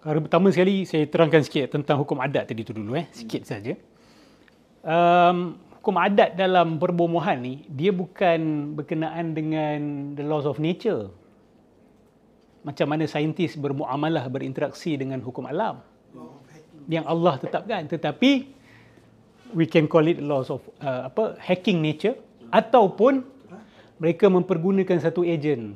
Pertama sekali saya terangkan sikit tentang hukum adat tadi tu dulu, sikit saja. Hukum adat dalam perbomohan ni, dia bukan berkenaan dengan the laws of nature. Macam mana saintis bermuamalah, berinteraksi dengan hukum alam yang Allah tetapkan. Tetapi we can call it laws of hacking nature, ataupun mereka mempergunakan satu ejen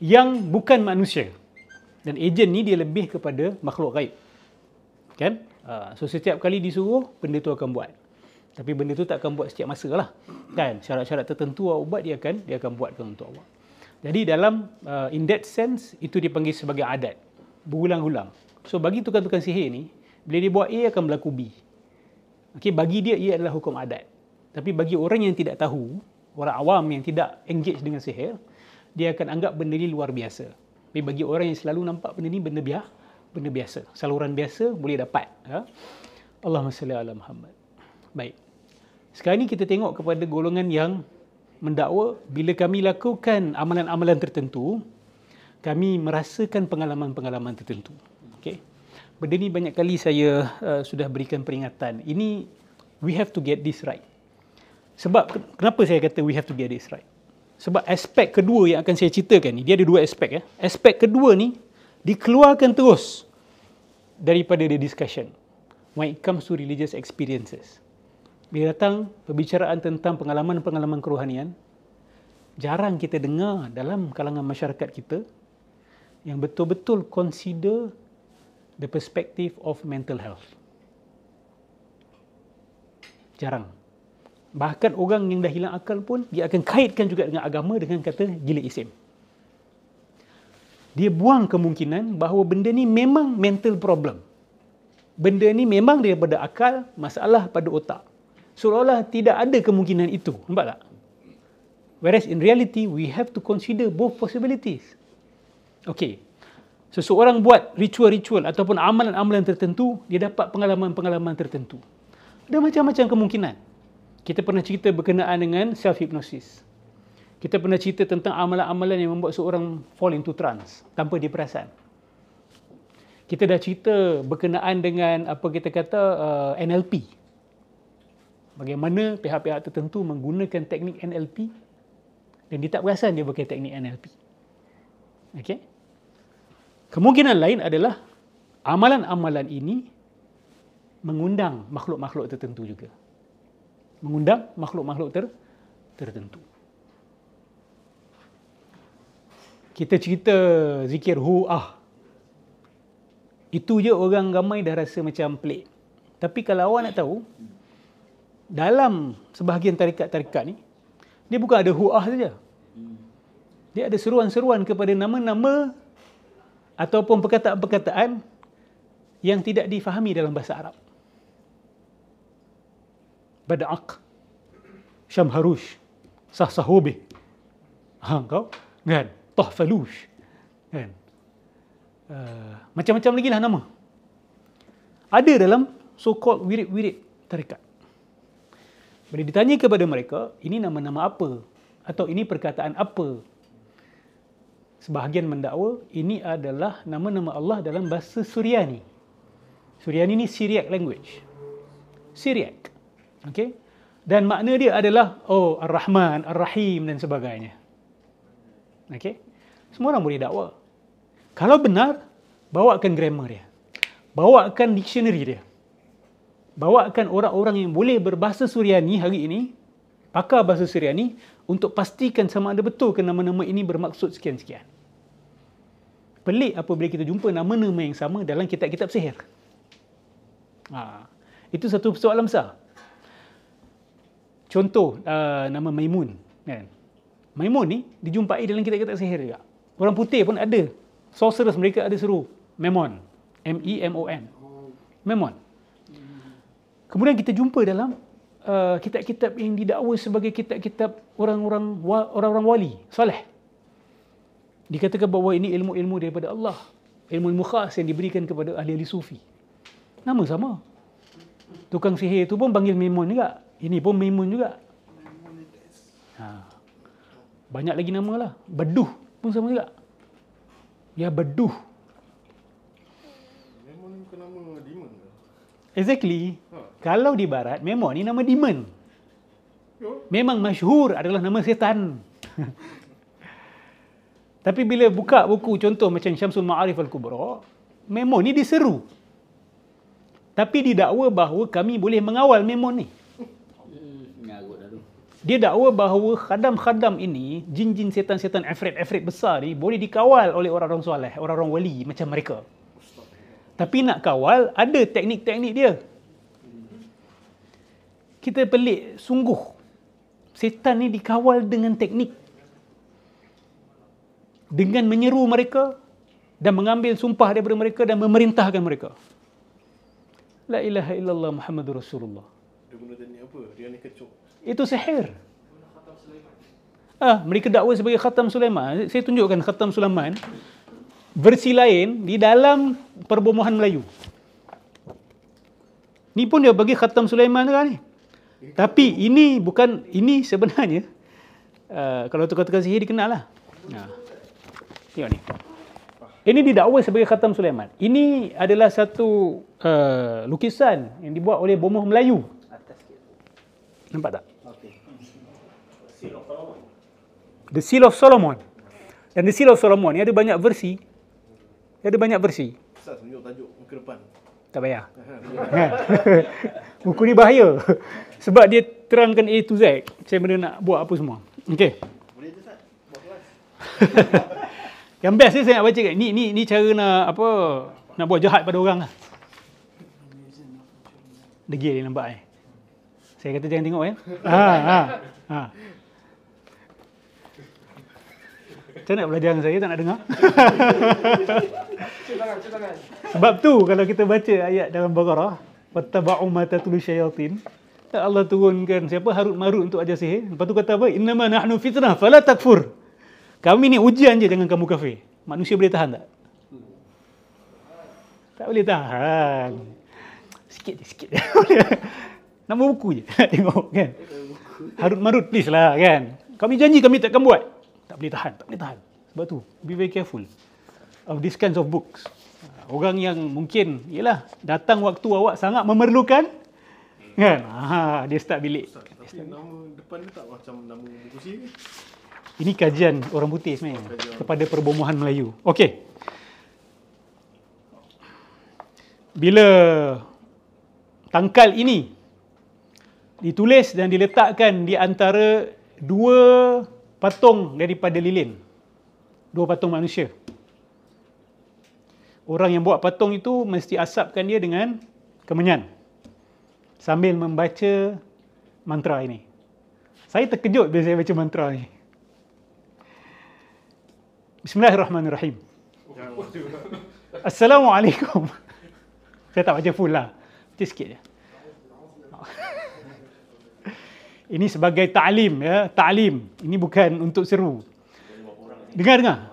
yang bukan manusia, dan ejen ni dia lebih kepada makhluk gaib, kan? So setiap kali disuruh, benda tu akan buat, tapi benda tu tak akan buat setiap masa lah, kan? Syarat-syarat tertentu awak buat, dia akan buatkan untuk awak. Jadi dalam in that sense, itu dipanggil sebagai adat, berulang-ulang. So bagi tukang-tukang sihir ni, bila dia buat A akan berlaku B. Okay, bagi dia ia adalah hukum adat. Tapi bagi orang yang tidak tahu, orang awam yang tidak engage dengan sihir, dia akan anggap benda ni luar biasa. Tapi bagi orang yang selalu nampak benda ni benda biasa, saluran biasa boleh dapat. Allahumma salli ala Muhammad. Baik. Sekarang ni kita tengok kepada golongan yang mendakwa bila kami lakukan amalan-amalan tertentu, kami merasakan pengalaman-pengalaman tertentu. Okey. Benda ni banyak kali saya sudah berikan peringatan. Ini we have to get this right. Sebab kenapa saya kata we have to get this right? Sebab aspek kedua yang akan saya ceritakan ni, dia ada dua aspek. Aspek kedua ni dikeluarkan terus daripada the discussion when it comes to religious experiences. Bila datang perbicaraan tentang pengalaman-pengalaman kerohanian, jarang kita dengar dalam kalangan masyarakat kita yang betul-betul consider the perspective of mental health. Jarang. Bahkan orang yang dah hilang akal pun, dia akan kaitkan juga dengan agama dengan kata gila isim. Dia buang kemungkinan bahawa benda ni memang mental problem. Benda ni memang daripada akal, masalah pada otak. Seolah-olah tidak ada kemungkinan itu. Nampak tak? Whereas in reality, we have to consider both possibilities. Okay. Seseorang buat ritual-ritual ataupun amalan-amalan tertentu, dia dapat pengalaman-pengalaman tertentu. Ada macam-macam kemungkinan. Kita pernah cerita berkenaan dengan self-hypnosis. Kita pernah cerita tentang amalan-amalan yang membuat seorang fall into trance tanpa dia perasan. Kita dah cerita berkenaan dengan apa kita kata NLP. Bagaimana pihak-pihak tertentu menggunakan teknik NLP dan dia tak perasan dia pakai teknik NLP. Okey. Kemungkinan lain adalah amalan-amalan ini mengundang makhluk-makhluk tertentu juga. Mengundang makhluk-makhluk tertentu. Kita cerita zikir hu'ah. Itu je orang ramai dah rasa macam pelik. Tapi kalau awak nak tahu, dalam sebahagian tarikat-tarikat ni, dia bukan ada hu'ah saja. Dia ada seruan-seruan kepada nama-nama ataupun perkataan-perkataan yang tidak difahami dalam bahasa Arab. Bada'ak, Syamharush, Sahsahubih, kau kan, Tahfalush, kan, macam-macam lagi lah nama. Ada dalam so-called wirid-wirid tarikat. Bila ditanya kepada mereka, ini nama-nama apa? Atau ini perkataan apa? Sebahagian mendakwa, ini adalah nama-nama Allah dalam bahasa Suryani. Suryani ni Syriac language. Syriac. Okay? Dan makna dia adalah Ar-Rahman, Ar-Rahim dan sebagainya. Okay? Semua orang boleh dakwa. Kalau benar, bawakan grammar dia. Bawakan dictionary dia. Bawakan orang-orang yang boleh berbahasa Suryani hari ini, pakar bahasa Suryani, untuk pastikan sama ada betul ke nama-nama ini bermaksud sekian-sekian. Pelik apabila kita jumpa nama-nama yang sama dalam kitab-kitab sihir. Itu satu persoalan besar. Contoh, nama Maimun. Kan? Maimun ni dijumpai dalam kitab-kitab sihir juga. Orang putih pun ada. Sorcerers mereka ada seru. Memon. M-E-M-O-N. Memon. Kemudian kita jumpa dalam kitab-kitab yang didakwa sebagai kitab-kitab orang-orang wali, soleh. Dikatakan bahawa ini ilmu-ilmu daripada Allah. Ilmu-ilmu khas yang diberikan kepada ahli-ahli sufi. Nama sama. Tukang sihir itu pun panggil Maimun juga. Ini pun Maimun juga. Banyak lagi nama lah. Beduh pun sama juga. Ya beduh. Memang ni bukan nama demon ke? Exactly. Kalau di barat, memang ni nama demon. Yo. Memang masyhur adalah nama setan. Tapi bila buka buku contoh macam Syamsul Ma'arif Al-Kubra, memang ni diseru. Tapi didakwa bahawa kami boleh mengawal memang ni. Ngarut dah tu. Dia dakwa bahawa khadam-khadam ini, jin-jin setan-setan afrit-afrit besar ni boleh dikawal oleh orang-orang soleh, orang-orang wali macam mereka. Tapi nak kawal, ada teknik-teknik dia. Kita pelik sungguh. Setan ni dikawal dengan teknik. Dengan menyeru mereka dan mengambil sumpah daripada mereka dan memerintahkan mereka. La ilaha illallah Muhammadur Rasulullah. Dia guna teknik apa? Dia ni kecoh. Itu sihir. Mereka dakwa sebagai Khatam Sulaiman. Saya tunjukkan Khatam Sulaiman versi lain di dalam perbomohan Melayu. Ni pun dia bagi Khatam Sulaiman kan ni. Tapi ini bukan, ini sebenarnya kalau tukar-tukar sihir dikenal lah. Tengok ni. Ini didakwa sebagai Khatam Sulaiman. Ini adalah satu lukisan yang dibuat oleh bomoh Melayu. Nampak tak? The Seal of Solomon. Dan The Seal of Solomon ni ada banyak versi. Dia ada banyak versi. Ustaz tunjuk tajuk muka depan. Tak payah. Buku ni bahaya. Sebab dia terangkan A to Z. Saya benda nak buat apa semua. Okey. Boleh je Ustaz? Buat kelas. Yang best ni saya nak baca kat. Ni cara nak apa? Nak buat jahat pada orang lah. Degil dia nampak Saya kata jangan tengok Macam nak belajar dengan saya, tak nak dengar. Sebab tu kalau kita baca ayat dalam Baqarah, wattaba'u ma tatlu syayatin, Allah turunkan siapa Harut Marut untuk ajar sihir. Lepas tu kata apa? Innama nahnu fitnah fala takfur. Kami ni ujian je, jangan kamu kafir. Manusia boleh tahan tak? Tak boleh tahan. Sikit je. Nama buku je nak tengok kan. Harut Marut please lah kan. Kami janji kami takkan buat. Tak boleh tahan. Sebab tu, be very careful of these kinds of books. Orang yang mungkin, yelah, datang waktu awak sangat memerlukan, kan? Dia start bilik. Tapi nama depan ni tak macam nama buku sihir. Ini kajian orang putih sebenarnya kepada perbomohan Melayu. Okey. Bila tangkal ini ditulis dan diletakkan di antara dua patung daripada lilin. Dua patung manusia. Orang yang buat patung itu mesti asapkan dia dengan kemenyan sambil membaca mantra ini. Saya terkejut bila saya baca mantra ini. Bismillahirrahmanirrahim. Assalamualaikum. Saya tak baca full lah. Baca sikit je. Ini sebagai ta'lim ya, ta'lim. Ini bukan untuk seru. Dengar.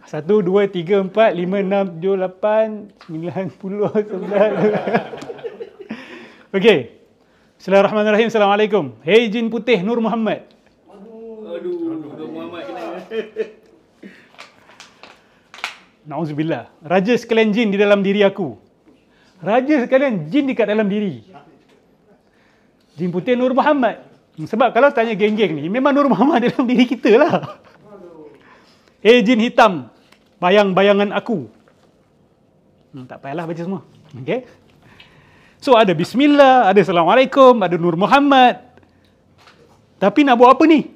1, 2, 3, 4, 5, 6, 7, 8, 9, 10, 11. Okey. Bismillahirrahmanirrahim. Assalamualaikum. Hei jin putih Nur Muhammad. Aduh, Nur Muhammad kena. Na'udzubillah. Raja sekalian jin di dalam diri aku. Raja sekalian jin dekat dalam diri. Jin putih Nur Muhammad. Sebab kalau tanya geng-geng ni, memang Nur Muhammad dalam diri kita lah. Jin hitam, bayang-bayangan aku. Tak payahlah baca semua. Okay. So ada Bismillah, ada Assalamualaikum, ada Nur Muhammad. Tapi nak buat apa ni?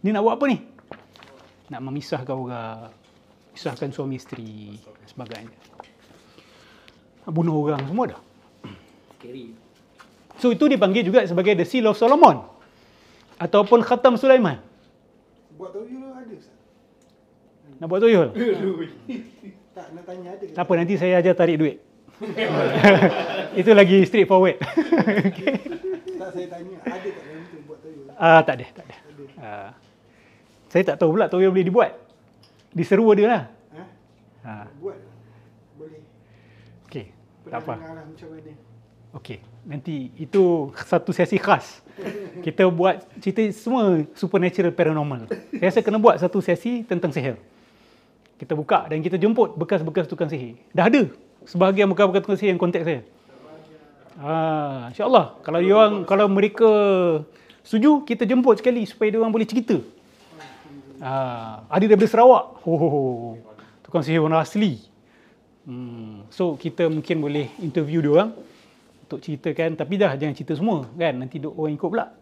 Ni nak buat apa ni? Nak memisahkan orang, misahkan suami isteri, sebagainya. Nak bunuh orang, semua dah. Scary. So itu dipanggil juga sebagai The Seal of Solomon ataupun Khatam Sulaiman. Buat tuyul ada Ustaz? Nak buat tuyul? Tak, nak tanya ada ke? Tak apa, nanti saya ajar tarik duit. Itu lagi straightforward. Okay. Tak, saya tanya ada tak dalam tu buat tuyul? Tak ada. Saya tak tahu pula tuyul boleh dibuat. Diseru ada lah. Buat boleh. Okey, tak Pernah apa. dengar lah macam mana. Okey, nanti itu satu sesi khas. Kita buat cerita semua supernatural paranormal. Saya rasa kena buat satu sesi tentang sihir. Kita buka dan kita jemput bekas-bekas tukang sihir. Dah ada sebahagian bekas-bekas tukang sihir yang kontak saya. InsyaAllah kalau mereka setuju, kita jemput sekali supaya dia orang boleh cerita. Ada daripada Sarawak. Tukang sihir warna asli. So kita mungkin boleh interview dia orang untuk ceritakan, tapi dah jangan cerita semua kan, nanti orang ikut pula.